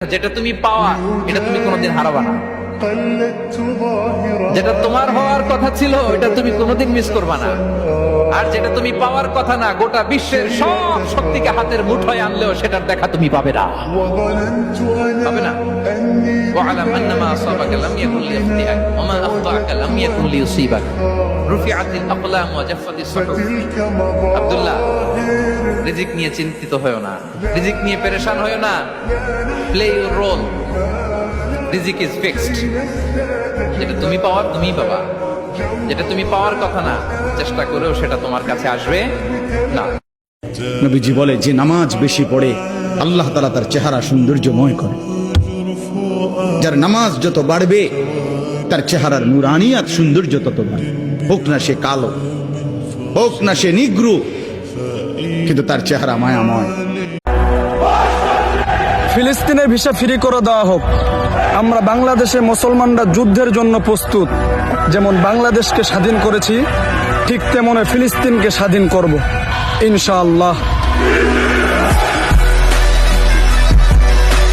যেটা তুমি পাওয়া এটা তুমি কোনোদিন হারাবা না। যেটা তোমার হওয়ার কথা ছিল এটা তুমি কোনোদিন মিস করবা না। আর যেটা তুমি পাওয়ার কথা না, গোটা বিশ্বের সব শক্তিকে হাতের মুঠোয় আনলেও সেটার দেখা তুমি পাবে না, পাবে না। ওয়া'লাম আন্নামা আসাবাকা লাম ইয়াকুন লিয়াখতিআক ওয়া মা আখতাআকা লাম ইয়াকুন লিয়ুসিবাক রুফিআতিল আকলাম ওয়া জাফফাতিস সুহুফ। আব্দুল্লাহ, রিজিক নিয়ে চিন্তিত হয়ো না, রিজিক নিয়ে পেরেশান হয়ো না। প্লে ইউর রোল, রিজিক ইজ ফিক্সড। যেটা তুমি পাওয়ার তুমিই পাবা, যেটা তুমি পাওয়ার কথা না চেষ্টা করেও সেটা তোমার কাছে আসবে না। নবীজি বলে, যে নামাজ বেশি পড়ে আল্লাহ তাআলা তার চেহারা সৌন্দর্যময় করে। যার নামাজ যত বাড়বে তার চেহারার নুরানিয়াত সৌন্দর্য তত বাড়বে। হোক না সে কালো, হোক না সে নিগ্রু, কিন্তু তার চেহারা মায়াময়। ফিলিস্তিনের ভিসা ফ্রি করে দেওয়া হোক। আমরা বাংলাদেশে মুসলমানরা যুদ্ধের জন্য প্রস্তুত। যেমন বাংলাদেশকে স্বাধীন করেছি, ঠিক তেমন ফিলিস্তিনকে স্বাধীন করব ইনশাআল্লাহ।